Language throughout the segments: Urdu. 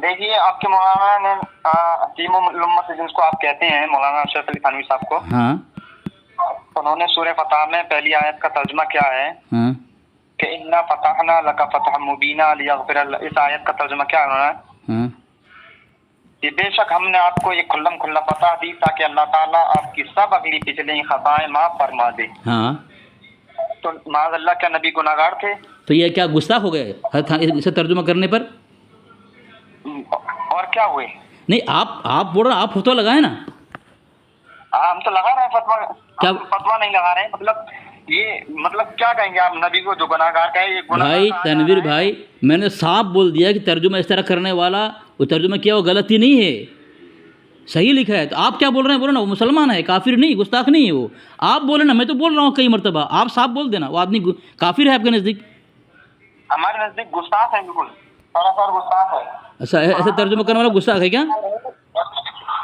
دیکھیے آپ کے مولانا نے حکیم الامت جس کو آپ کہتے ہیں مولانا اشرف علی تھانوی صاحب کو، ہاں انہوں نے سورہ فتح میں پہلی آیت کا ترجمہ کیا ہے ہاں کہ انا فتحنا لک فتحا مبینا لیغفر اس آیت کا ترجمہ کیا ہے انہوں نے ہاں کہ بے شک ہم نے آپ کو یہ کھلم کھلا فتح دی تاکہ اللہ تعالیٰ آپ کی سب اگلی پچھلی خطائیں معاف فرما دے. ہاں. تو معاذ اللہ کیا نبی گناہگار تھے؟ تو یہ کیا گستاخ ہو گئے اسے ترجمہ کرنے پر؟ اور کیا ہوئے؟ نہیں آپ بول رہے ہیں، آپ فتویٰ لگائیں نا. ہاں ہم تو لگا رہے ہیں فتویٰ. کیا فتویٰ نہیں لگا رہے ہیں، مطلب کیا کہیں گے آپ نبی کو جو گناہگار کہے یہ گناہ. بھائی تنویر بھائی، میں نے صاف بول دیا کہ ترجمہ اس طرح کرنے والا وہ ترجمہ کیا وہ غلطی نہیں ہے، صحیح لکھا ہے. تو آپ کیا بول رہے ہیں؟ بولو نا وہ مسلمان ہے، کافر نہیں، گستاخ نہیں ہے وہ. آپ بولے نا، میں تو بول رہا ہوں کئی مرتبہ، آپ صاف بول دینا وہ آدمی کافر ہے آپ کے نزدیک. ہمارے نزدیک گستاخ ہے، بالکل سراسر گستاخ ہے. اچھا، ایسے ترجمہ کرنے والا گستاخ ہے کیا؟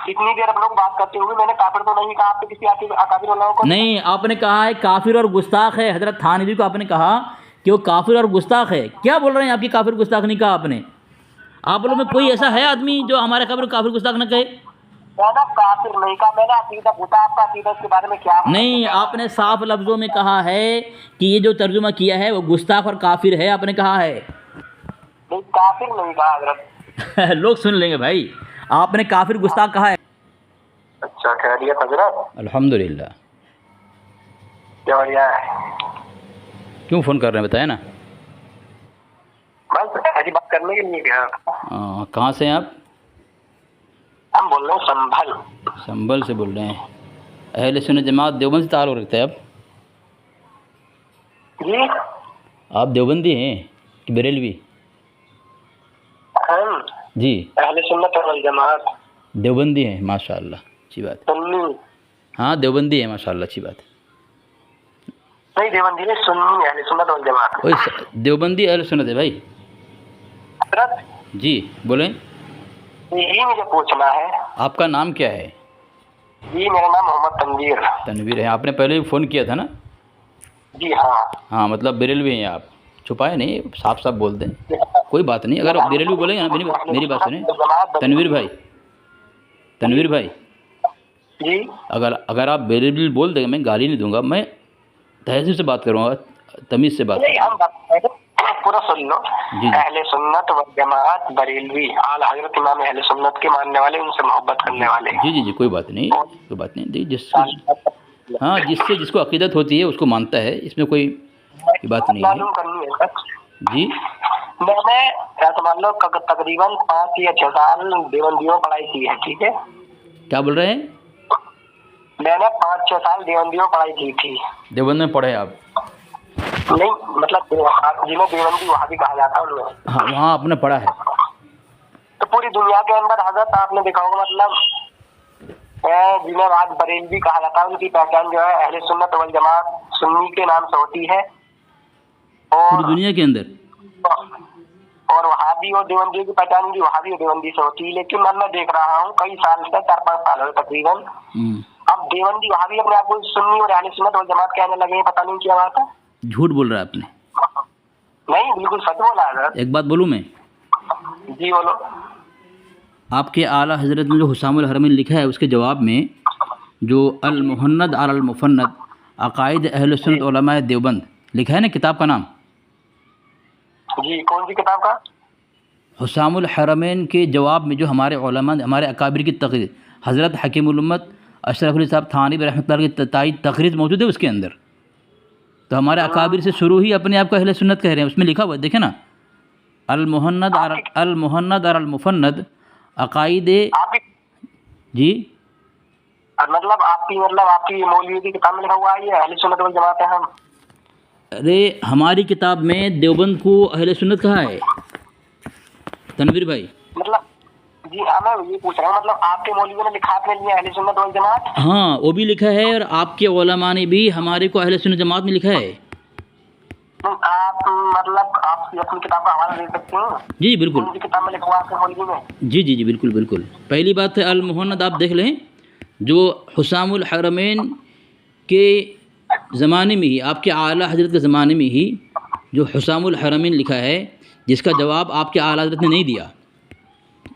اتنی دیر ہم لوگ بات کرتے ہوئے میں نے کافر تو نہیں کہا آپ نے کسی اکابر علماء کو. نہیں، آپ نے کہا ہے کافر اور گستاخ ہے. حضرت تھانوی کو آپ نے کہا کہ وہ کافر اور گستاخ ہے. کیا بول رہے ہیں آپ کی کافر گستاخ نہیں کہا آپ نے؟ آپ لوگوں میں کوئی ایسا ہے آدمی جو ہمارے خبر کافر گستاخ نہ کہے؟ میں نے کافر نہیں کہا، میں نے عقیدہ پوچھا آپ کا عقیدہ اس کے بارے میں کیا ہے. نہیں، آپ نے صاف لفظوں میں کہا ہے کہ یہ جو ترجمہ کیا ہے وہ گستاخ اور کافر ہے، آپ نے کہا ہے. نہیں، کافر نہیں کہا حضرت. لوگ سن لیں گے بھائی، آپ نے کافر گستاخ کہا ہے. اچھا، خیریت حضرت؟ الحمدللہ. کیا بڑھیا ہے. کیوں فون کر رہے ہیں بتائیں نا. بس ایسی بات کرنے کے لیے کیا. کہاں سے ہیں آپ؟ ہم بول رہے ہیں سنبھل. سنبھل سے بول رہے ہیں. اہل سنت جماعت دیوبند سے تعلق رکھتے ہیں آپ؟ جی. آپ دیوبندی ہیں کہ بریلوی؟ ہم جی اہل سنت والجماعت دیوبندی ہیں، ماشاء اللہ، اچھی بات ہے. سنی. ہاں دیوبندی ہیں، ماشاء اللہ، اچھی بات ہے. نہیں، دیوبندی نہیں، سنی اہل سنت والجماعت. اوہ، دیوبندی اہل سنت ہے بھائی. حضرت جی بولیں. یہی مجھے پوچھنا ہے. آپ کا نام کیا ہے؟ جی میرا نام محمد تنویر. تنویر ہے. آپ نے پہلے بھی فون کیا تھا نا؟ جی ہاں. ہاں، مطلب بریلوی ہیں آپ. چھپائے نہیں، صاف صاف بول دیں. کوئی بات نہیں، اگر بریلوی بولیں گے نا، میری بات سنیں. تنویر بھائی، تنویر بھائی، جی اگر آپ بریلوی بول دیں گے، میں گالی نہیں دوں گا، میں تہذیب سے بات کروں گا، تمیز سے بات نہیں، کروں ہم بات کریں پورا سن لو. جی. اہل سنت والجماعت بریلوی، اعلی حضرت امام اہل سنت کے ماننے والے، ان سے محبت کرنے والے. جی جی جی، کوئی بات نہیں، کوئی بات نہیں. ہاں، جس کو عقیدت ہوتی ہے اس کو مانتا ہے، اس میں کوئی بات نہیں معلوم ہے. کرنی ہے. جی. میں نے مان لو تقریباً 5 یا 6 سال دیوبندیوں پڑھائی کی ہے. ٹھیک ہے. کیا بول رہے ہیں؟ میں نے 5-6 سال دیوبندیوں پڑھائی کی تھی. دیوبند میں پڑھے آپ؟ نہیں، مطلب جنہیں دیوبندی وہاں بھی کہا جاتا ہے ان میں. ہاں، وہاں آپ نے پڑھا ہے. تو پوری دنیا کے اندر حضرت آپ نے دیکھا ہوگا، مطلب جنہیں آج بریلوی کہا جاتا ہے، ان کی پہچان جو ہے اہل سنت والجماعت سنی کے نام سے ہوتی ہے. پوری دنیا کے اندر. اور وہابی اور دیوبندی کی پہچان بھی وہابی اور دیوبندی سے ہوتی ہے. لیکن میں دیکھ رہا ہوں کئی سال سے، 4-5 سال ہوئے تقریباً، اب دیوبندی وہابی اپنے آپ کو سنی اور اہل سنت والجماعت کہنے لگے ہیں. پتہ نہیں کیا بات ہے. جھوٹ بول رہا ہے آپ نے. نہیں، بالکل سچ بولا ہے حضرت. ایک بات بولوں میں؟ جی بولو. آپ کے اعلیٰ حضرت نے جو حسام الحرمین لکھا ہے، اس کے جواب میں جو المحند علی المفند عقائد اہل سنت علماء دیوبند لکھا ہے نا، کتاب کا نام؟ جی، کون سی کتاب کا؟ حسام الحرمین کے جواب میں جو ہمارے علماء، ہمارے اکابر کی تقریر، حضرت حکیم الامت اشرف علی صاحب تھانوی رحمۃ اللہ کی تائید تقریر موجود ہے اس کے اندر. تو ہمارے اکابر سے شروع ہی اپنے آپ کو اہل سنت کہہ رہے ہیں. اس میں لکھا ہوا ہے، دیکھیں نا، المحند اور المفند عقائد. جی مطلب آپ کی مولوی کی کتاب میں لکھا ہوا ہے یہ اہل سنت والجماعت ہے ہم. ارے ہماری کتاب میں دیوبند کو اہل سنت کہا ہے تنویر بھائی. مطلب جی ہاں، میں یہ پوچھ رہا ہوں، مطلب آپ کے مولوی نے لکھا اپنے لیے اہل سنت والجماعت؟ ہاں، وہ بھی لکھا ہے، اور آپ کے علماء نے بھی ہمارے کو اہل سنت جماعت میں لکھا ہے. آپ مطلب آپ اپنی کتاب کا حوالہ دے سکتے ہیں؟ جی بالکل. کون سی کتاب میں لکھا ہوا آپ کے مولوی میں؟ جی جی جی، بالکل بالکل. پہلی بات ہے المحند، آپ دیکھ لیں، جو حسام الحرمین کے زمانے میں ہی، آپ کے اعلیٰ حضرت کے زمانے میں ہی جو حسام الحرمین لکھا ہے، جس کا جواب آپ کے اعلیٰ حضرت نے نہیں دیا،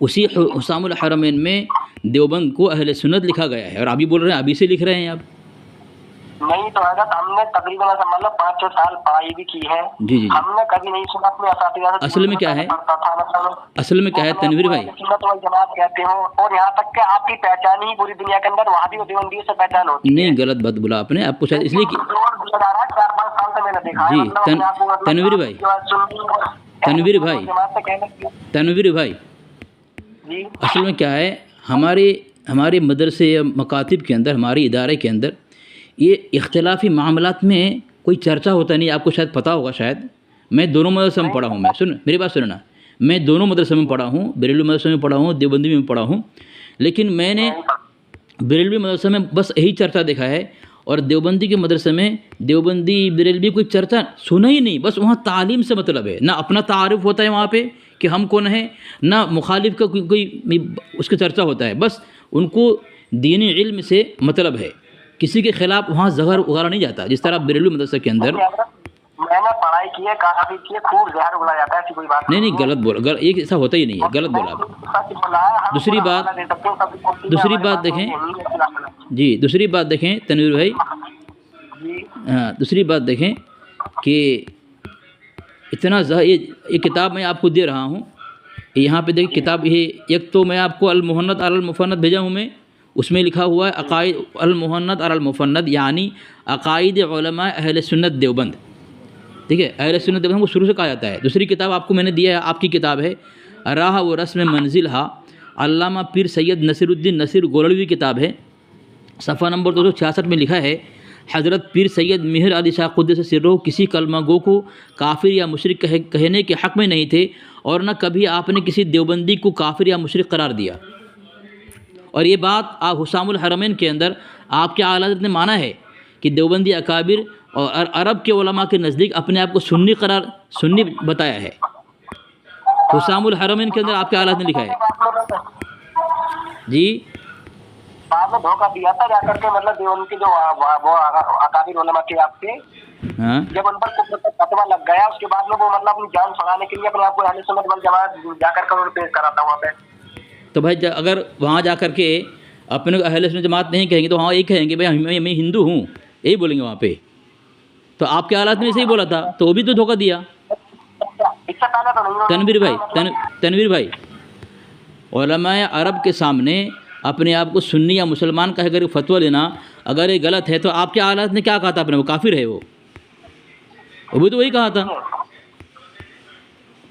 اسی حسام الحرمین میں دیوبند کو اہل سنت لکھا گیا ہے، اور ابھی بول رہے ہیں ابھی سے لکھ رہے ہیں آپ؟ نہیں تو حضرت ہم نے تقریباً ایسا مطلب 5-6 سال پڑھائی بھی کی ہے، جی جی جی۔ ہم نے کبھی نہیں سنا اپنے اساتذہ سے اصل میں کیا ہے، پڑھتا تھا مطلب اصل میں کیا ہے تنویر بھائی، سنت والجماعت کہتے ہو، اور یہاں تک کہ آپ کی پہچان ہی پوری دنیا کے اندر وہابی اور دیوبندی سے پہچان ہوتی ہے۔ نہیں غلط بات بولا آپ نے، آپ کو شاید اس لیے کہ 4-5 سال سے میں نے دیکھا ہے جی مطلب اپنے آپ کو مطلب تنویر بھائی، تنویر بھائی، تنویر بھائی، جی اصل میں کیا ہے، ہمارے مدرسے یا مکاتب کے اندر، ہمارے ادارے کے اندر یہ اختلافی معاملات میں کوئی چرچا ہوتا نہیں، آپ کو شاید پتہ ہوگا، شاید میں دونوں مدرسے میں پڑھا ہوں، میری بات سننا، میں دونوں مدرسے میں پڑھا ہوں، بریلوی مدرسے میں پڑھا ہوں، دیوبندی میں پڑھا ہوں، لیکن میں نے بریلوی مدرسے میں بس یہی چرچا دیکھا ہے، اور دیوبندی کے مدرسے میں دیوبندی بریلوی کوئی چرچا سنا ہی نہیں، بس وہاں تعلیم سے مطلب ہے، نہ اپنا تعارف ہوتا ہے وہاں پہ کہ ہم کون ہیں، نہ مخالف کا کوئی اس کا چرچا ہوتا ہے، بس ان کو دینی علم سے مطلب ہے، کسی کے خلاف وہاں زہر اگالا نہیں جاتا، جس طرح بریلوی مدرسے کے اندر۔ میں نے پڑھائی کی ہے، کافی کی ہے، خوب زہر اگلا جاتا ہے، ایسی کوئی بات نہیں غلط بولا، یہ ایسا ہوتا ہی نہیں ہے، غلط بولا آپ۔ دوسری بات دیکھیں، جی دوسری بات دیکھیں تنویر بھائی، ہاں دوسری بات دیکھیں کہ اتنا یہ کتاب میں آپ کو دے رہا ہوں، یہاں پہ دیکھیں کتاب، یہ ایک تو میں آپ کو المحنت علی المفند بھیجا ہوں میں، اس میں لکھا ہوا ہے عقائد المحنت علی المفند، یعنی عقائد علماء اہل سنت دیوبند، ٹھیک ہے، اہل سنت دیوبند کو شروع سے کہا جاتا ہے۔ دوسری کتاب آپ کو میں نے دیا ہے، آپ کی کتاب ہے راہ و رسم منزل ہا، علامہ پیر سید نصیر الدین نصیر گولڑوی کتاب ہے، صفحہ نمبر 266 میں لکھا ہے، حضرت پیر سید مہر علی شاہ قدس سرہ کسی کلمہ گو کو کافر یا مشرک کہنے کے حق میں نہیں تھے، اور نہ کبھی آپ نے کسی دیوبندی کو کافر یا مشرک قرار دیا، اور یہ بات آپ حسام الحرمین کے اندر آپ کے اعلیٰ حضرت نے مانا ہے کہ دیوبندی اکابر اور عرب کے علماء کے نزدیک اپنے آپ کو سنی بتایا ہے، حسام الحرمین کے اندر آپ کے اعلیٰ حضرت نے لکھا ہے۔ جی بعد میں دھوکہ دیا تھا جا کر کے، مطلب ان کے جو وہ اکابر علماء تھے آپ کے، ہاں جب ان پر فتویٰ لگ گیا، اس کے بعد میں وہ مطلب اپنی جان چھڑانے کے لیے اپنے آپ کو اہل سنت والجماعت جا کر کے انہوں نے پیش کرا تھا وہاں پہ۔ تو بھائی اگر وہاں جا کر کے اپنے کو اہل سنت جماعت نہیں کہیں گے تو وہاں یہی کہیں گے بھائی میں ہندو ہوں، یہی بولیں گے وہاں پہ، تو آپ کے حالات میں صحیح بولا تھا، تو وہ بھی تو دھوکہ دیا۔ اس سے پہلے تو نہیں، تنویر بھائی، علماء عرب کے سامنے اپنے آپ کو سنی یا مسلمان کہہ کر فتویٰ لینا اگر یہ غلط ہے، تو آپ کے حالات نے کیا کہا تھا اپنے، وہ کافر ہے، وہ بھی تو وہی کہا تھا،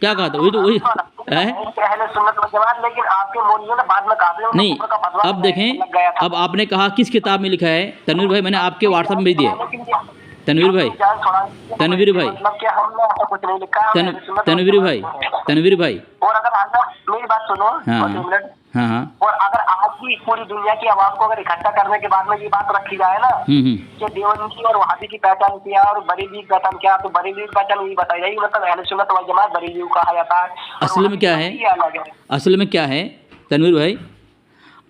کیا کہا تھا، وہی تو وہی اہل سنت والجماعت، لیکن آپ کے مولویوں نے بعد میں کافی نہیں۔ اب دیکھیں، اب آپ نے کہا کس کتاب میں لکھا ہے تنویر بھائی، میں نے آپ کے واٹس ایپ میں بھیج دیا ہے، تنویر بھائی، تنویر بھائی، تنویر بھائی، اور اگر میری بات سنو، ہاں ہاں، اور اگر آج کی پوری دنیا کی عوام کو اگر اکٹھا کرنے کے بعد میں یہ بات رکھی جائے نا کہ دیوبندی اور وہابی کی پہچان کیا اور بریلوی کی پہچان کیا، تو بریلوی کی پہچان یہ بتائی جائے گی، مطلب اہل سنت والجماعت بریلوی کو کہا جاتا ہے۔ اصل میں کیا ہے تنویر بھائی،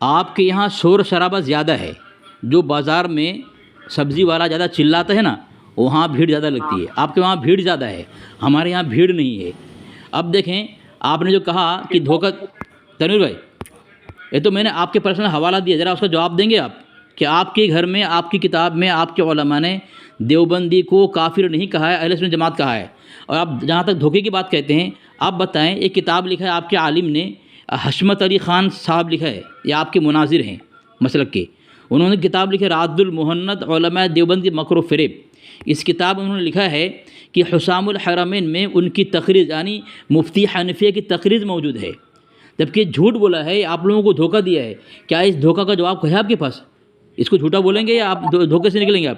آپ کے یہاں شور شرابہ زیادہ ہے، جو بازار میں سبزی والا زیادہ چلاتا ہے نا، وہاں بھیڑ زیادہ لگتی ہے، آپ کے وہاں بھیڑ زیادہ ہے، ہمارے یہاں بھیڑ نہیں ہے۔ اب دیکھیں، آپ نے جو کہا کہ دھوکہ، تنویر بھائی یہ تو میں نے آپ کے پرسنل حوالہ دیا، ذرا اس کا جواب دیں گے آپ، کہ آپ کے گھر میں، آپ کی کتاب میں آپ کے علماء نے دیوبندی کو کافر نہیں کہا ہے، اہل سنت جماعت کہا ہے، اور آپ جہاں تک دھوکے کی بات کہتے ہیں، آپ بتائیں، ایک کتاب لکھا ہے آپ کے عالم نے، حشمت علی خان صاحب لکھا ہے، یہ آپ کے مناظر ہیں مسلک کے، انہوں نے کتاب لکھی راد المحنت علماء دیوبند کی مکر و فریب، اس کتاب میں انہوں نے لکھا ہے کہ حسام الحرمین میں ان کی تقریر، یعنی مفتی حنفیہ کی تقریر موجود ہے، جبکہ جھوٹ بولا ہے، آپ لوگوں کو دھوکہ دیا ہے۔ کیا اس دھوکہ کا جواب ہے آپ کے پاس؟ اس کو جھوٹا بولیں گے یا آپ دھوکے سے نکلیں گے آپ؟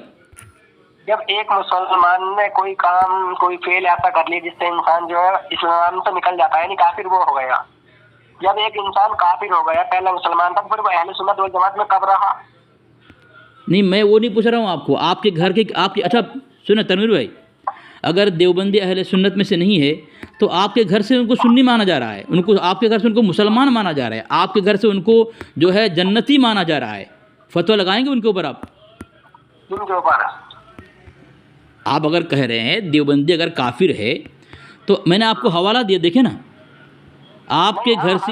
جب ایک مسلمان نے کوئی کام، کوئی فعل ایسا کر لیا جس سے انسان جو ہے اسلام سے نکل جاتا ہے، یعنی کافر وہ ہو گیا، جب ایک انسان کافر ہو گیا، پہلے مسلمان تھا، پھر وہ اہل سنت والجماعت میں کب رہا؟ نہیں، میں وہ نہیں پوچھ رہا ہوں آپ کو، آپ کے گھر کے، آپ کے، اچھا سنیں تنویر بھائی، اگر دیوبندی اہل سنت میں سے نہیں ہے تو آپ کے گھر سے ان کو سنی مانا جا رہا ہے، ان کو، آپ کے گھر سے ان کو مسلمان مانا جا رہا ہے، آپ کے گھر سے ان کو جو ہے جنتی مانا جا رہا ہے، فتویٰ لگائیں گے ان کے اوپر آپ؟ ان کے اوپر آپ اگر کہہ رہے ہیں دیوبندی اگر کافر ہے تو میں نے آپ کو حوالہ دیا، دیکھیں نا، آپ کے گھر سے،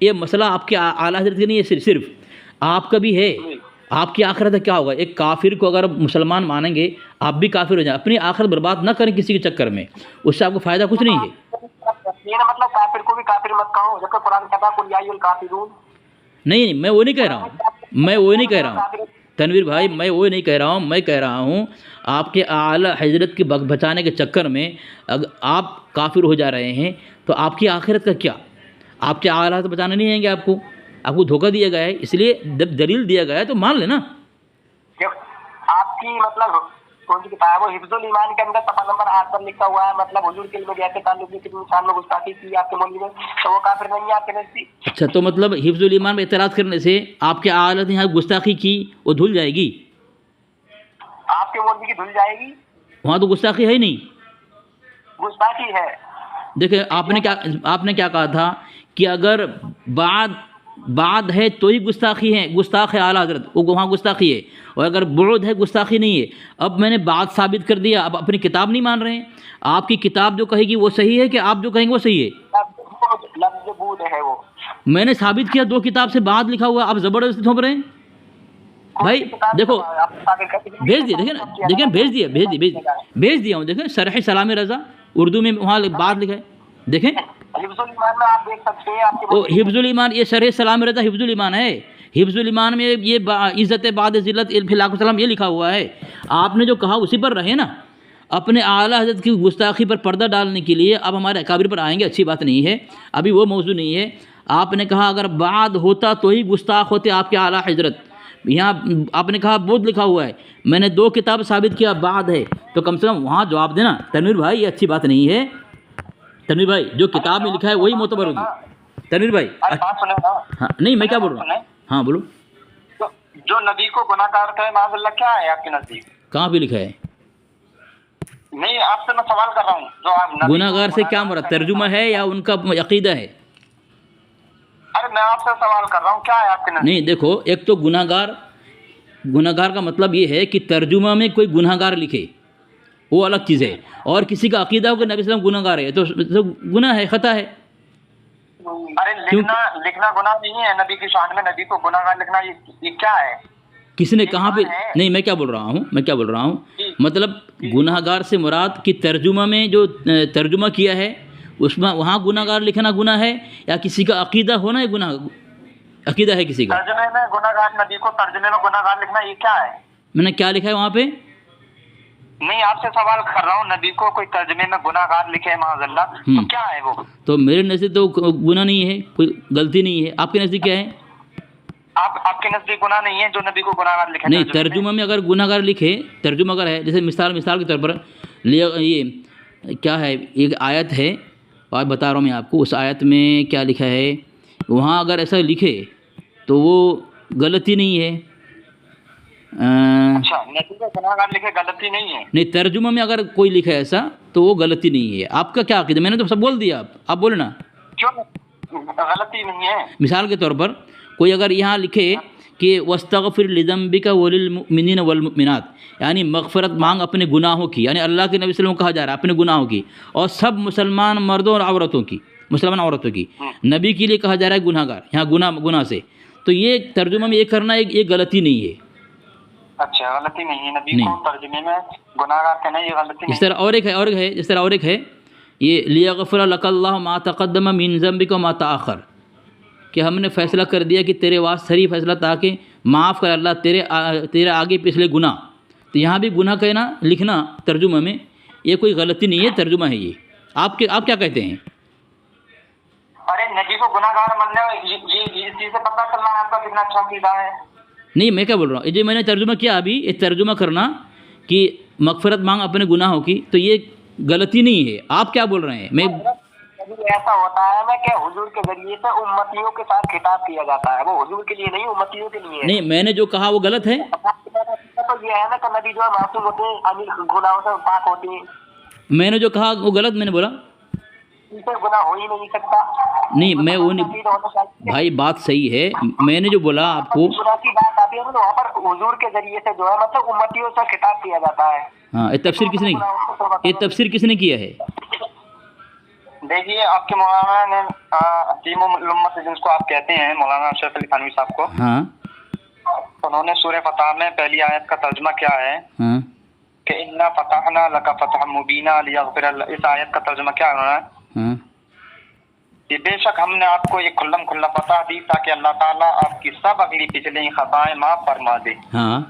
یہ مسئلہ آپ کے اعلیٰ حضرت کا نہیں ہے، صرف آپ کا بھی ہے. آپ کی آخرت کیا ہوگا؟ ایک کافر کو اگر مسلمان مانیں گے آپ بھی کافر ہو جائیں. اپنی آخرت برباد نہ کریں کسی کے چکر میں، اس سے آپ کو فائدہ کچھ نہیں ہے. یہ مطلب کافر کو بھی کافر مت کہو، جب کہ قرآن کہتا ہے قل یا ایھا الکافرون. نہیں میں وہ نہیں کہہ رہا ہوں، میں وہ نہیں کہہ رہا ہوں تنویر بھائی، میں وہ نہیں کہہ رہا ہوں. میں کہہ رہا ہوں آپ کے اعلیٰ حضرت کے بچانے کے چکر میں اگر آپ کافر ہو جا رہے ہیں تو آپ کی آخرت کا کیا؟ آپ کے اعلیٰ حضرت بچانے نہیں آئیں گے. آپ کو دھوکہ دیا گیا ہے، اس لیے جب دلیل دیا گیا ہے تو مان لینا. آپ کی مطلب کون سی کتاب ہے وہ حفظ الایمان کے اندر صفحہ نمبر 8 پر لکھا ہوا ہے مطلب حضور کے علم جیسے تعلق کی کتنے انسان نے گستاخی کی آپ کے مولوی میں، تو وہ کافر نہیں ہے آپ کے نزدیک. اچھا تو مطلب حفظ الایمان میں اعتراض کرنے سے آپ کے اعلیٰ نے یہاں گستاخی کی وہ دھل جائے گی؟ آپ کے مولوی کی دھل جائے گی؟ وہاں تو گستاخی ہے ہی نہیں. گستاخی ہے. دیکھیں آپ نے کیا کہا تھا کہ اگر بعد ہے تو ہی گستاخی ہے، گستاخ ہے اعلیٰ حضرت، وہ وہاں گستاخی ہے. اور اگر بعد ہے گستاخی نہیں ہے. اب میں نے بات ثابت کر دیا، اب اپنی کتاب نہیں مان رہے ہیں. آپ کی کتاب جو کہے گی وہ صحیح ہے کہ آپ جو کہیں گے وہ صحیح ہے؟ لفظ بود ہے وہ. میں نے ثابت کیا 2 کتاب سے بعد لکھا ہوا، آپ زبردستی تھوپ رہے ہیں. بھائی دیکھو بھیج دیا، دیکھیں بھیج دیا ہوں. دیکھیں شرح سلام رضا اردو میں وہاں بعد لکھا ہے، دیکھیں حفظ الایمان میں آپ دیکھ سکتے ہیں. آپ وہ حفظ الایمان، یہ شرح سلام رضا حفظ الایمان ہے. حفظ الایمان میں یہ عزت بعد ذلت فی الحق وسلم یہ لکھا ہوا ہے. آپ نے جو کہا اسی پر رہے نا. اپنے اعلیٰ حضرت کی گستاخی پر پردہ ڈالنے کے لیے اب ہمارے اکابر پر آئیں گے، اچھی بات نہیں ہے، ابھی وہ موضوع نہیں ہے. آپ نے کہا اگر بعد ہوتا تو ہی گستاخ ہوتے آپ کے اعلیٰ حضرت. یہاں آپ نے کہا بود لکھا ہوا ہے، میں نے 2 کتاب ثابت کیا بعد ہے، تو کم سے کم وہاں جواب دینا. تنویر بھائی یہ اچھی بات نہیں ہے. تنویر بھائی جو کتاب میں لکھا ہے وہی معتبر ہوگی. تنویر بھائی ہاں نہیں میں کیا بول رہا ہوں، ہاں بولو. جو نبی کو گناہ گار کہے معاذ اللہ کیا ہے آپ کے نزدیک؟ کہاں پہ لکھا ہے؟ نہیں آپ سے میں سوال کر رہا ہوں. جو آپ گناہ گار سے کیا مراد، ترجمہ ہے یا ان کا عقیدہ ہے؟ ارے میں آپ سے سوال کر رہا ہوں کیا ہے آپ کے نزدیک؟ نہیں دیکھو، ایک تو گناہ گار کا مطلب یہ ہے کہ ترجمہ میں کوئی گناہ گار لکھے، وہ الگ چیز ہے. اور کسی کا عقیدہ ہو کہ نبی صلی اللہ علیہ وسلم گناہ گار ہے تو گناہ ہے، خطا ہے. ارے لکھنا گناہ نہیں ہے. نبی کی شان میں نبی کو گناہ گار لکھنا یہ کیا ہے؟ کسی نے کہاں پہ نہیں، میں کیا بول رہا ہوں مطلب گناہ گار سے مراد کہ ترجمہ میں جو ترجمہ کیا ہے اس میں وہاں گناہ گار لکھنا گناہ ہے، یا کسی کا عقیدہ ہونا ہے گناہ، عقیدہ ہے کسی کا. ترجمے میں گناہ گار، نبی کو ترجمے میں گناہ گار لکھنا یہ کیا ہے؟ میں نے کیا لکھا ہے وہاں پہ؟ نہیں آپ سے سوال کر رہا ہوں، نبی کو کوئی ترجمے میں گناہ گار لکھے معاذ اللہ تو کیا ہے وہ؟ تو میرے نزدیک تو گناہ نہیں ہے، کوئی غلطی نہیں ہے. آپ کے نزدیک کیا ہے؟ آپ کے نزدیک گناہ نہیں ہے جو نبی کو گناہ گار لکھے؟ نہیں، ترجمہ میں اگر گناہ گار لکھے، ترجمہ اگر ہے جیسے مثال کے طور پر یہ کیا ہے، ایک آیت ہے اور بتا رہا ہوں میں آپ کو، اس آیت میں کیا لکھا ہے، وہاں اگر ایسا لکھے تو وہ غلطی نہیں ہے. اچھا نبی کو گناہ گار لکھے غلطی نہیں ہے؟ نہیں، ترجمہ میں اگر کوئی لکھا ہے ایسا تو وہ غلطی نہیں ہے. آپ کا کیا عقیدہ؟ میں نے تو سب بول دیا، آپ بولے نا. کیوں غلطی نہیں ہے؟ مثال کے طور پر کوئی اگر یہاں لکھے کہ وَاسْتَغْفِرْ لِذَنْبِكَ وَلِلْمُؤْمِنِينَ وَالْمُؤْمِنَاتِ، یعنی مغفرت مانگ اپنے گناہوں کی، یعنی اللہ کے نبی صلی اللہ علیہ وسلم کہا جا رہا ہے اپنے گناہوں کی، اور سب مسلمان مردوں اور عورتوں کی، مسلمان عورتوں کی. نبی کے لیے کہا جا رہا ہے گناہ گار، یہاں گناہ سے. تو یہ ترجمہ میں یہ کرنا ایک غلطی نہیں ہے. اچھا غلطی نہیں ہے، نبی کو ترجمے میں گناہ گار کہنا یہ غلطی نہیں. اس طرح اور ایک ہے یہ لیغفر لک اللہ ما تقدم من ذنبک وما تاخر، کہ ہم نے فیصلہ کر دیا کہ تیرے واسطے صحیح فیصلہ تاکہ معاف کر اللہ تیرے آگے پچھلے گناہ. تو یہاں بھی گناہ کہنا لکھنا ترجمہ میں یہ کوئی غلطی نہیں ہے، ترجمہ ہے یہ. آپ کیا کہتے ہیں؟ ارے نبی کو گناہ گار ماننا یہ چیز سے پتہ چل رہا ہے آپ کا کتنا اچھا عقیدہ ہے. نہیں میں کیا بول رہا ہوں، جو میں نے ترجمہ کیا ابھی، یہ ترجمہ کرنا کہ مغفرت مانگ اپنے گناہوں کی، تو یہ غلطی نہیں ہے. آپ کیا بول رہے ہیں؟ میں ایسا ہوتا ہے نا کہ حضور کے ذریعے سے امتیوں کے ساتھ خطاب کیا جاتا ہے، وہ حضور کے لیے نہیں امتیوں کے لیے. نہیں، میں نے جو کہا وہ غلط ہے. تو یہ ہے نا کہ نبی جو ہے معصوم ہوتے ہیں، امیر گناہوں سے پاک ہوتے ہیں. میں نے جو کہا وہ غلط میں نے بولا؟ ان سے گناہ ہو ہی نہیں سکتا. نہیں میں وہ نہیں بھائی، بات صحیح ہے. میں نے جو بولا آپ کو گناہ کی بات آتی ہے نا، وہاں پر حضور کے ذریعے سے جو ہے مطلب امتیوں سے خطاب کیا جاتا ہے. ہاں، یہ تفسیر کس نے کیا ہے؟ دیکھیے آپ کے مولانا نے حکیم الامت جس کو آپ کہتے ہیں مولانا اشرف علی تھانوی صاحب کو، ہاں انہوں نے سورہ فتح میں پہلی آیت کا ترجمہ کیا ہے ہاں کہ انا فتحنا لک فتحا مبینا لیغفر لک، اس آیت کا ترجمہ کیا ہے انہوں نے ہاں کہ بے شک ہم نے آپ کو یہ کھلم کھلا فتح دی تاکہ اللہ تعالیٰ آپ کی سب اگلی پچھلی خطائیں معاف فرما دے۔ ہاں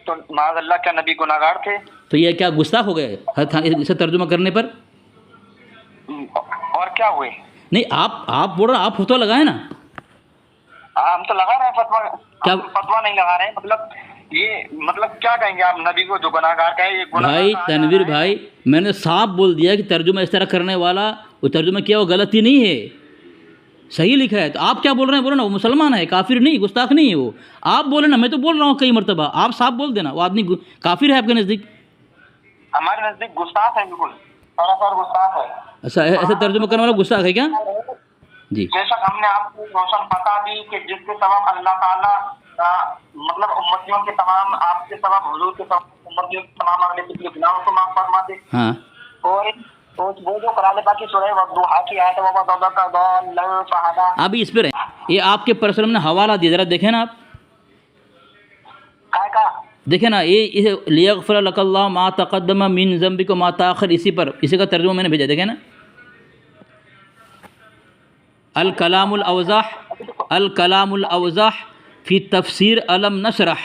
تو معاذ اللہ کیا نبی گناہگار تھے؟ تو یہ کیا گستاخ ہو گئے اسے ترجمہ کرنے پر؟ اور کیا ہوئے؟ نہیں آپ بول رہے ہیں، آپ فتویٰ لگائیں نا۔ ہاں ہم تو لگا رہے ہیں فتویٰ، کیا فتویٰ نہیں لگا رہے ہیں، مطلب کیا کہیں گے آپ نبی کو جو گناہگار کہے یہ گناہگار بھائی کہا تنویر جا رہا ہے؟ بھائی، میں نے صاف بول دیا کہ ترجمہ اس طرح کرنے والا وہ ترجمہ کیا وہ غلطی نہیں ہے، صحیح لکھا ہے۔ تو آپ کیا بول رہے ہیں؟ بولو نا وہ مسلمان ہے، کافر نہیں، گستاخ نہیں ہے وہ۔ آپ بولے نا، میں تو بول رہا ہوں کئی مرتبہ، آپ صاف بول دینا وہ آدمی کافر ہے آپ کے نزدیک؟ ہمارے نزدیک گستاخ ہے، بالکل سراسر گستاخ ہے۔ ایسا ایسے ترجمہ کرنے والا گستاخ ہے کیا؟ جی بے شک ہم نے آپ کو روشن فتح دی کہ جس کے سبب اللہ تعالیٰ مطلب امتیوں کے تمام، آپ کے سبب حضور کے سبب امتیوں کے تمام اگلے پچھلے گناہوں کو معاف فرما دے۔ ہاں اور وہ جو قرآن پاک کی سورہ والضحیٰ کی آیت ہے وہ ضلک ضالا فہدی، ابھی اس پہ رہیں، یہ آپ کے پرسنل نے حوالہ دیا، ذرا دیکھیں نا آپ، کا دیکھیں نا یہ لیغفر لک اللہ ما تقدم من ذنبک وما تاخر، اسی کا ترجمہ میں نے بھیجا، دیکھیں نا، الکلام الاوضح فی تفسیر الم نشرح،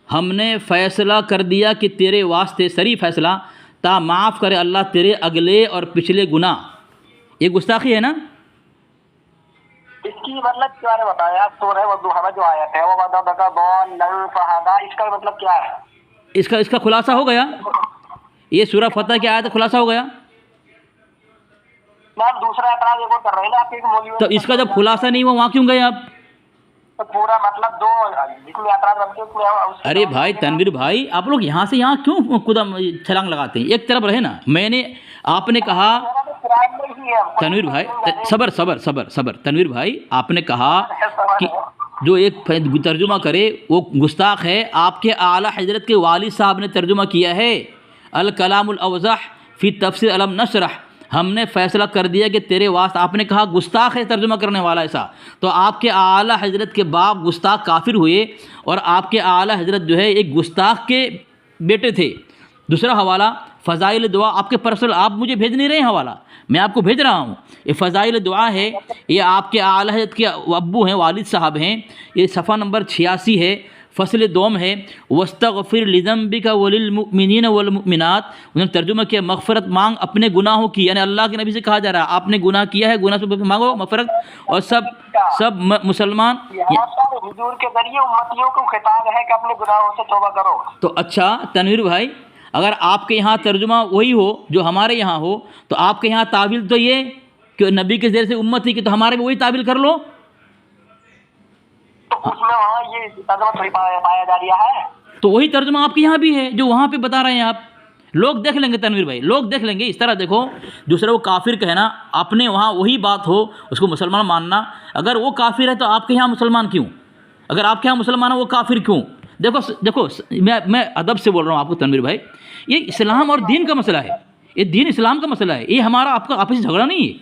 ہم نے فیصلہ کر دیا کہ تیرے واسطے صریح فیصلہ تا معاف کرے اللہ تیرے اگلے اور پچھلے گناہ۔ یہ گستاخی ہے نا؟ اس کی مطلب کیا ہے بتایا؟ سورہ والضحیٰ میں جو آیت ہے وہ ضلک ضالا فہدی، اس کا مطلب کیا ہے؟ اس کا خلاصہ ہو گیا، یہ سورہ فتح کی آیت خلاصہ ہو گیا۔ آپ دوسرا اعتراض ایک اور کر رہے ہیں نا آپ کے مولوی، تو اس کا جب خلاصہ نہیں ہوا وہاں کیوں گئے آپ؟ تو پورا مطلب دو جس میں اعتراض رکھتے ہیں۔ ارے بھائی تنویر بھائی، آپ لوگ یہاں سے یہاں کیوں قدم چھلانگ لگاتے ہیں؟ ایک طرف رہے نا، آپ نے کہا تنویر بھائی، صبر تنویر بھائی، آپ نے کہا کہ جو ایک ترجمہ کرے وہ گستاخ ہے۔ آپ کے اعلیٰ حضرت کے والد صاحب نے ترجمہ کیا ہے الکلام الاوضح فی تفسیر الم نشرح، ہم نے فیصلہ کر دیا کہ تیرے واسطے، آپ نے کہا گستاخ ہے ترجمہ کرنے والا ایسا، تو آپ کے اعلیٰ حضرت کے باپ گستاخ کافر ہوئے، اور آپ کے اعلیٰ حضرت جو ہے ایک گستاخ کے بیٹے تھے۔ دوسرا حوالہ فضائل دعا، آپ کے پرسنل، آپ مجھے بھیج نہیں رہے ہیں حوالہ، میں آپ کو بھیج رہا ہوں، یہ فضائل دعا ہے، یہ آپ کے اعلیٰ حضرت کے ابو ہیں، والد صاحب ہیں، یہ صفحہ نمبر 86 ہے، فصل دوم ہے، وَاسْتَغْفِرْ لِذَنْبِكَ وَلِلْمُؤْمِنِينَ وَالْمُؤْمِنَاتِ، انہوں نے ترجمہ کیا مغفرت مانگ اپنے گناہوں کی، یعنی اللہ کے نبی سے کہا جا رہا ہے آپ نے گناہ کیا ہے، گناہ سے مانگو مغفرت، اور سب مسلمان۔ حضور کے ذریعے امتیوں کو خطاب ہے کہ اپنے گناہوں سے توبہ کرو۔ تو اچھا تنویر بھائی، اگر آپ کے یہاں ترجمہ وہی ہو جو ہمارے یہاں ہو، تو آپ کے یہاں تعویل تو یہ کہ نبی کے ذریعے سے امت ہی کی، تو ہمارے بھی وہی تعویل کر لو۔ تو اس میں وہاں یہ ترجمہ تھوڑی پایا جا رہا ہے، تو وہی ترجمہ آپ کے یہاں بھی ہے جو وہاں پہ بتا رہے ہیں آپ، لوگ دیکھ لیں گے تنویر بھائی، لوگ دیکھ لیں گے۔ اس طرح دیکھو، دوسرے کو کافر کہنا، اپنے وہاں وہی بات ہو اس کو مسلمان ماننا، اگر وہ کافر ہے تو آپ کے یہاں مسلمان کیوں؟ اگر آپ کے یہاں مسلمان ہے وہ کافر کیوں؟ دیکھو میں ادب سے بول رہا ہوں آپ کو تنویر بھائی، یہ اسلام اور دین کا مسئلہ ہے، یہ دین اسلام کا مسئلہ ہے، یہ ہمارا آپ کا آپسی جھگڑا نہیں ہے،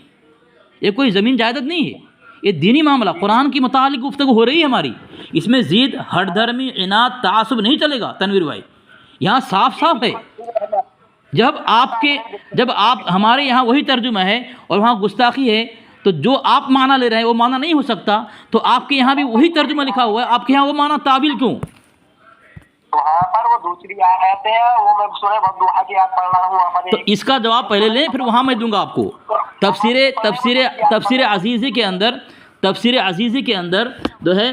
یہ کوئی زمین جائیداد نہیں ہے، یہ دینی معاملہ، قرآن کی متعلق گفتگو ہو رہی ہے ہماری، اس میں ضد، ہٹ دھرمی، عناد، تعصب نہیں چلے گا تنویر بھائی، یہاں صاف ہے۔ جب آپ ہمارے یہاں وہی ترجمہ ہے اور وہاں گستاخی ہے، تو جو آپ معنی لے رہے ہیں وہ معنی نہیں ہو سکتا، تو آپ کے یہاں بھی وہی ترجمہ لکھا ہوا ہے، آپ کے یہاں وہ معنی تعویل کیوں؟ وہاں پر وہ دوسری آیتیں ہیں، وہ میں سورہ والضحیٰ کی آیت پڑھ رہا ہوں۔ تو اس کا جواب پہلے لیں، پھر وہاں میں دوں گا آپ کو۔ تفسیر عزیزی کے اندر جو ہے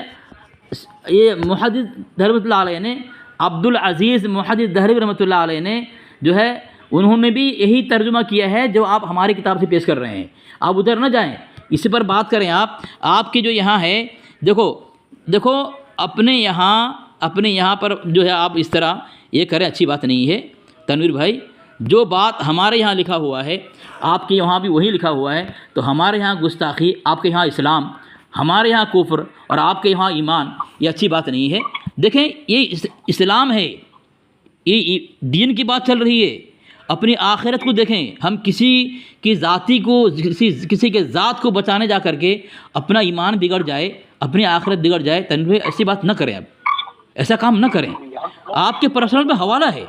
یہ محدث رحمۃ اللہ علیہ نے، عبد العزیز محدث دہلوی رحمۃ اللہ علیہ نے جو ہے، انہوں نے بھی یہی ترجمہ کیا ہے جو آپ ہماری کتاب سے پیش کر رہے ہیں، آپ ادھر نہ جائیں، اسی پر بات کریں۔ آپ کے جو یہاں ہے، دیکھو اپنے یہاں پر جو ہے آپ اس طرح یہ کریں، اچھی بات نہیں ہے تنویر بھائی۔ جو بات ہمارے یہاں لکھا ہوا ہے آپ کے یہاں بھی وہی لکھا ہوا ہے، تو ہمارے یہاں گستاخی، آپ کے یہاں اسلام، ہمارے یہاں کفر اور آپ کے یہاں ایمان، یہ اچھی بات نہیں ہے۔ دیکھیں یہ اسلام ہے، یہ دین کی بات چل رہی ہے، اپنی آخرت کو دیکھیں. ہم کسی کی ذاتی کو کسی کے ذات کو بچانے جا کر کے اپنا ایمان بگڑ جائے, اپنی آخرت بگڑ جائے, تنویر ایسی بات نہ کریں. اب ایسا کام نہ کریں. آپ کے پرسنل پہ حوالہ ہے,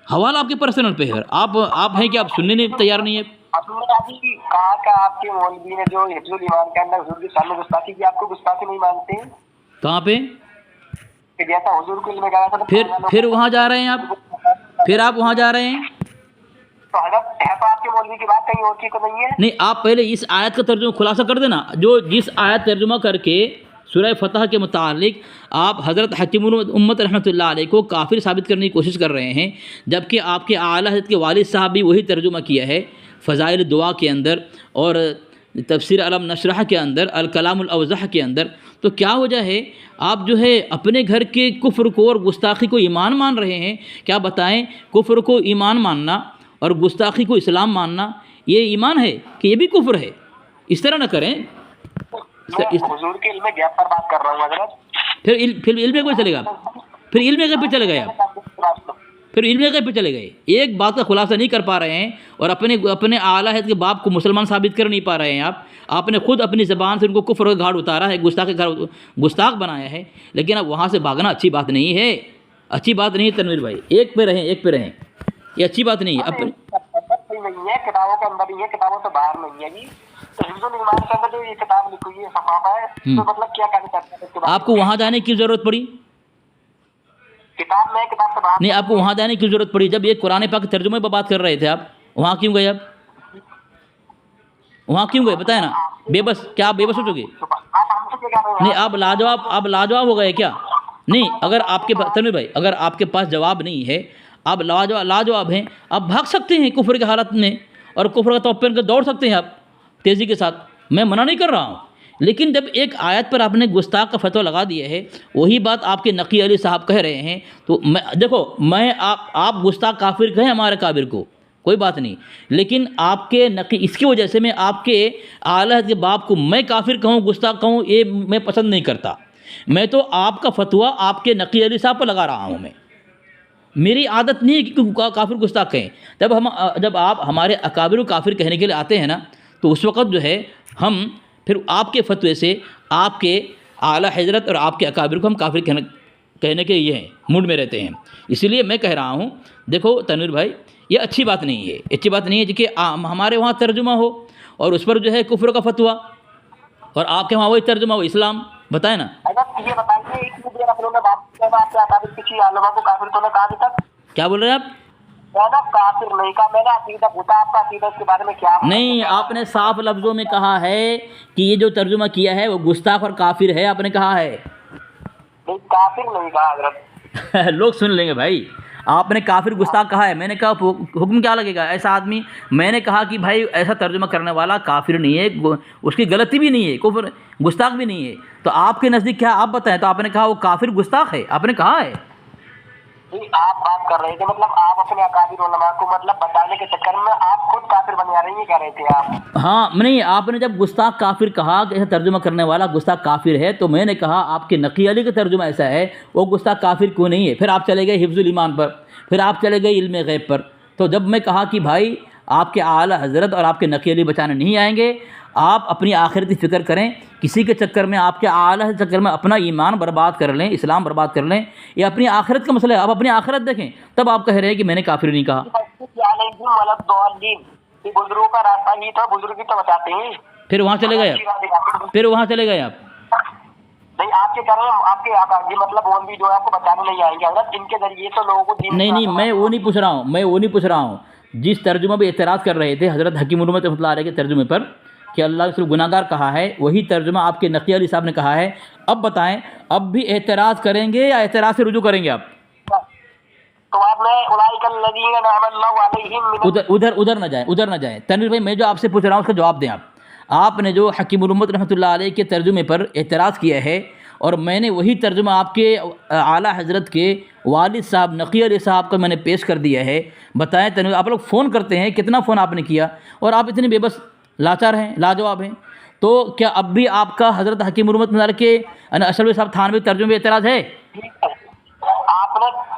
حوالہ آپ کے پرسنل پہ ہے. آپ ہیں کہ آپ سننے نہیں تیار نہیں ہے. اب میں ابھی کہا کہ آپ کے مولوی نے جو حفظ الایمان کے اندر حضور کے سامنے گستاخی کی, آپ کو گستاخی نہیں مانتے ہیں کہاں پہ؟ کہ جیسا حضور کے علم کہا تھا پھر وہاں جا رہے ہیں آپ, پھر آپ وہاں جا رہے ہیں. تو حضرت ہے تو آپ کے مولوی کی بات کہیں اور کی تو نہیں ہے. نہیں, آپ پہلے اس آیت کا ترجمہ خلاصہ کر دینا. جس آیت ترجمہ کر کے سورہ فتح کے متعلق آپ حضرت حکیم امت رحمۃ اللہ علیہ کو کافر ثابت کرنے کی کوشش کر رہے ہیں, جبکہ آپ کے اعلیٰ حضرت کے والد صاحب بھی وہی ترجمہ کیا ہے فضائل دعا کے اندر اور تفسیر علم نشرح کے اندر, الکلام الاوضح کے اندر. تو کیا وجہ ہے آپ جو ہے اپنے گھر کے کفر کو اور گستاخی کو ایمان مان رہے ہیں؟ کیا بتائیں, کفر کو ایمان ماننا اور گستاخی کو اسلام ماننا یہ ایمان ہے کہ یہ بھی کفر ہے؟ اس طرح نہ کریں. حضور کے علم گیپ پر بات کر رہا ہوں حضرت. پھر علم غیب پہ چلے گا, پھر علم غیب پہ چلے گئے آپ, پھر علم غیب پہ چلے گئے. ایک بات کا خلاصہ نہیں کر پا رہے ہیں اور اپنے اعلیٰ حضرت کے باپ کو مسلمان ثابت کر نہیں پا رہے ہیں. آپ نے خود اپنی زبان سے ان کو کفر کا گھاڑ اتارا ہے, گستاخ بنایا ہے, لیکن اب وہاں سے بھاگنا اچھی بات نہیں ہے. اچھی بات نہیں ہے تنویر بھائی, ایک پہ رہیں, یہ اچھی بات نہیں ہے. نہیں ہے کتابوں کے اندر ہی ہے, کتابوں سے باہر نہیں ہے جی. حفظ الایمان کے اندر جو یہ کتاب لکھی ہوئی ہے صفحہ ہے, تو مطلب کیا کہنا چاہتے ہیں اس کے بارے میں؟ آپ کو وہاں جانے کی ضرورت پڑی؟ کتاب میں کتاب سے باہر نہیں, آپ کو وہاں جانے کی ضرورت پڑی. جب یہ قرآن پاک کے ترجمے پہ بات کر رہے تھے آپ وہاں کیوں گئے؟ آپ وہاں کیوں گئے بتائیں نا. بے بس, کیا آپ بے بس ہو چکے؟ نہیں, آپ لاجواب ہو گئے کیا؟ نہیں, اگر آپ کے پاس تنویر بھائی, اگر آپ کے پاس جواب نہیں ہے, آپ لاجواب ہیں, آپ بھاگ سکتے ہیں کفر کے حالت میں اور کفر کا توپ پہن کر دوڑ سکتے ہیں آپ تیزی کے ساتھ. میں منع نہیں کر رہا ہوں, لیکن جب ایک آیت پر آپ نے گستاخ کا فتویٰ لگا دیا ہے, وہی بات آپ کے نقی علی صاحب کہہ رہے ہیں, تو دیکھو آپ گستاخ کافر کہیں ہمارے کافر کو, کوئی بات نہیں, لیکن آپ کے نقی اس کی وجہ سے میں آپ کے اعلیٰ کے باپ کو میں کافر کہوں, گستاخ کہوں, یہ میں پسند نہیں کرتا. میں تو آپ کا فتویٰ آپ کے نقی علی صاحب پر لگا رہا ہوں. میری عادت نہیں ہے کہ کافر گستاخ کہیں. جب آپ ہمارے اکابر کو کافر کہنے کے لیے آتے ہیں نا, تو اس وقت جو ہے ہم پھر آپ کے فتوے سے آپ کے اعلیٰ حضرت اور آپ کے اکابر کو ہم کافر کہنے کے یہ ہیں موڈ میں رہتے ہیں. اسی لیے میں کہہ رہا ہوں, دیکھو تنویر بھائی, یہ اچھی بات نہیں ہے, اچھی بات نہیں ہے کہ ہمارے وہاں ترجمہ ہو اور اس پر جو ہے کفر کا فتویٰ, اور آپ کے وہاں وہی ترجمہ ہو اسلام. بتائیں نا. یہ بتائیے کسی علماء کو کافر تو نہ کہا ابھی تک؟ کیا بول رہے ہیں آپ؟ میں نے کافر نہیں کہا, میں نے عقیدہ پوچھا, آپ کا عقیدہ اس کے بارے میں کیا؟ نہیں, آپ نے صاف لفظوں میں کہا ہے کہ یہ جو ترجمہ کیا ہے وہ گستاخ اور کافر ہے, آپ نے کہا ہے. نہیں, کافر نہیں کہا حضرت. لوگ سن لیں گے بھائی, آپ نے کافر گستاخ کہا ہے. میں نے کہا حکم کیا لگے گا ایسا آدمی. میں نے کہا کہ بھائی ایسا ترجمہ کرنے والا کافر نہیں ہے, اس کی غلطی بھی نہیں ہے, کفر گستاخ بھی نہیں ہے. تو آپ کے نزدیک کیا آپ بتائیں؟ تو آپ نے کہا وہ کافر گستاخ ہے, آپ نے کہا ہے. آپ بات کر رہے تھے, مطلب آپ اپنے اکابر علماء کو مطلب بتانے کے چکر میں آپ خود کافر بن جا رہے ہیں, یہ کہہ رہے تھے آپ. ہاں, نہیں, آپ نے جب گستاخ کافر کہا کہ ایسا ترجمہ کرنے والا گستاخ کافر ہے, تو میں نے کہا آپ کے نقی علی کا ترجمہ ایسا ہے, وہ گستاخ کافر کیوں نہیں ہے؟ پھر آپ چلے گئے حفظ الایمان پر, پھر آپ چلے گئے علم غیب پر. تو جب میں کہا کہ بھائی آپ کے اعلیٰ حضرت اور آپ کے نقی علی بچانے نہیں آئیں گے, آپ اپنی آخرت کی فکر کریں, کسی کے چکر میں آپ کے اعلیٰ کے چکر میں اپنا ایمان برباد کر لیں, اسلام برباد کر لیں, یہ اپنی آخرت کا مسئلہ ہے. آپ اپنی آخرت دیکھیں, تب آپ کہہ رہے ہیں کہ میں نے کافر نہیں کہا. بزرگوں کا راستہ ہی تھا, بزرگ تو بتاتے ہیں. پھر وہاں چلے گئے آپ, پھر وہاں چلے گئے آپ. نہیں, آپ کے گھر میں آپ کے یہ مطلب وہ بھی جو ہے آپ کو بتانے نہیں آئیں گے حضرت, جن کے ذریعے سے لوگوں کو نہیں, میں وہ نہیں پوچھ رہا ہوں, جس ترجمہ پہ اعتراض کر رہے تھے حضرت حکیم امت رحمۃ اللہ علیہ کے ترجمے پر کہ اللہ صرف گناہ گار کہا ہے, وہی ترجمہ آپ کے نقی علی صاحب نے کہا ہے. اب بتائیں, اب بھی اعتراض کریں گے یا اعتراض سے رجوع کریں گے آپ؟ تو آپ ادھر نہ جائیں تنویر بھائی. میں جو آپ سے پوچھ رہا ہوں اس کا جواب دیں. آپ نے جو حکیم الامت رحمۃ اللہ علیہ کے ترجمے پر اعتراض کیا ہے, اور میں نے وہی ترجمہ آپ کے اعلیٰ حضرت کے والد صاحب نقی علی صاحب کا میں نے پیش کر دیا ہے. بتائیں تنویر, آپ لوگ فون کرتے ہیں, کتنا فون آپ نے کیا, اور آپ اتنے بے بس لاچار ہیں, لاجواب ہیں. تو کیا اب بھی آپ کا حضرت حکیم الامت کے اشرف صاحب تھانوی ترجمے پہ اعتراض ہے؟ آپ نے